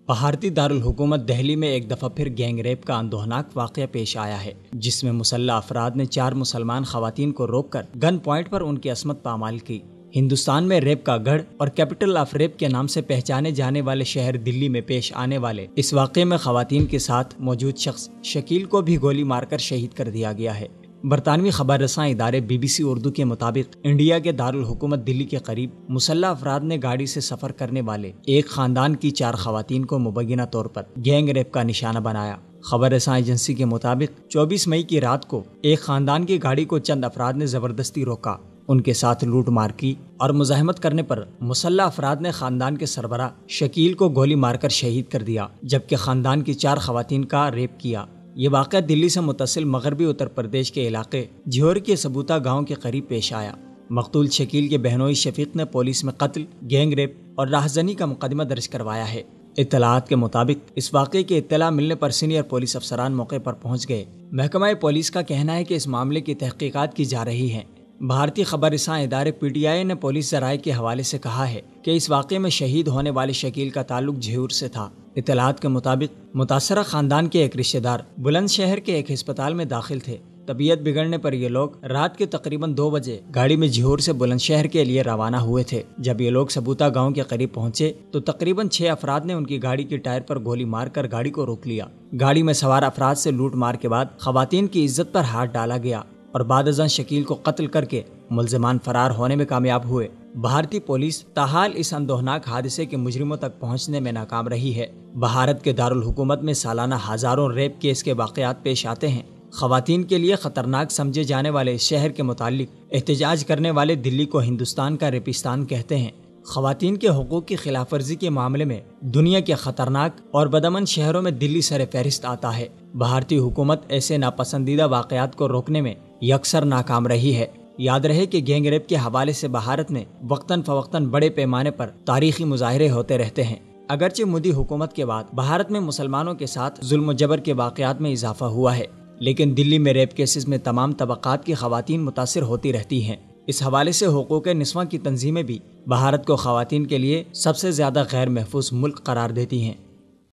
بھارتی دارالحکومت دہلی میں ایک دفعہ پھر گینگ ریپ کا اندوہناک واقعہ پیش آیا ہے، جس میں مسلح افراد نے 4 مسلمان خواتین کو روک کر گن پوائنٹ پر ان کی عصمت پامال کی۔ ہندوستان میں ریپ کا گڑھ اور کیپٹل آف ریپ کے نام سے پہچانے جانے والے شہر دلی میں پیش آنے والے اس واقعے میں خواتین کے ساتھ موجود شخص شکیل کو بھی گولی مار کر شہید کر دیا گیا ہے۔ برطانوی خبر رساں ادارے BBC اردو کے مطابق انڈیا کے دارالحکومت دلی کے قریب مسلح افراد نے گاڑی سے سفر کرنے والے ایک خاندان کی 4 خواتین کو مبینہ طور پر گینگ ریپ کا نشانہ بنایا۔ خبر رساں ایجنسی کے مطابق 24 مئی کی رات کو ایک خاندان کی گاڑی کو چند افراد نے زبردستی روکا، ان کے ساتھ لوٹ مار کی اور مزاحمت کرنے پر مسلح افراد نے خاندان کے سربراہ شکیل کو گولی مار کر شہید کر دیا، جبکہ خاندان کی 4 خواتین کا ریپ کیا۔ یہ واقعہ دلی سے متصل مغربی اتر پردیش کے علاقے جھیور کے سبوتا گاؤں کے قریب پیش آیا۔ مقتول شکیل کے بہنوئی شفیق نے پولیس میں قتل، گینگ ریپ اور راہزنی کا مقدمہ درج کروایا ہے۔ اطلاعات کے مطابق اس واقعے کی اطلاع ملنے پر سینئر پولیس افسران موقع پر پہنچ گئے۔ محکمہ پولیس کا کہنا ہے کہ اس معاملے کی تحقیقات کی جا رہی ہیں۔ بھارتی خبر رساں ادارے PTI نے پولیس ذرائع کے حوالے سے کہا ہے کہ اس واقعے میں شہید ہونے والے شکیل کا تعلق جھیور سے تھا۔ اطلاعات کے مطابق متاثرہ خاندان کے ایک رشتہ دار بلند شہر کے ایک ہسپتال میں داخل تھے۔ طبیعت بگڑنے پر یہ لوگ رات کے تقریباً 2 بجے گاڑی میں جھیور سے بلند شہر کے لیے روانہ ہوئے تھے۔ جب یہ لوگ سبوتا گاؤں کے قریب پہنچے تو تقریباً 6 افراد نے ان کی گاڑی کے ٹائر پر گولی مار کر گاڑی کو روک لیا۔ گاڑی میں سوار افراد سے لوٹ مار کے بعد خواتین کی عزت پر ہاتھ ڈالا گیا اور بعد ازاں شکیل کو قتل کر کے ملزمان فرار ہونے میں کامیاب ہوئے۔ بھارتی پولیس تاحال اس اندوہناک حادثے کے مجرموں تک پہنچنے میں ناکام رہی ہے۔ بھارت کے دارالحکومت میں سالانہ ہزاروں ریپ کیس کے واقعات پیش آتے ہیں۔ خواتین کے لیے خطرناک سمجھے جانے والے اس شہر کے متعلق احتجاج کرنے والے دلی کو ہندوستان کا ریپستان کہتے ہیں۔ خواتین کے حقوق کی خلاف ورزی کے معاملے میں دنیا کے خطرناک اور بدامن شہروں میں دلی سر فہرست آتا ہے۔ بھارتی حکومت ایسے ناپسندیدہ واقعات کو روکنے میں یکسر ناکام رہی ہے۔ یاد رہے کہ گینگ ریپ کے حوالے سے بھارت میں وقتاً فوقتاً بڑے پیمانے پر تاریخی مظاہرے ہوتے رہتے ہیں۔ اگرچہ مودی حکومت کے بعد بھارت میں مسلمانوں کے ساتھ ظلم و جبر کے واقعات میں اضافہ ہوا ہے، لیکن دلی میں ریپ کیسز میں تمام طبقات کی خواتین متاثر ہوتی رہتی ہیں۔ اس حوالے سے حقوق نسواں کی تنظیمیں بھی بھارت کو خواتین کے لیے سب سے زیادہ غیر محفوظ ملک قرار دیتی ہیں۔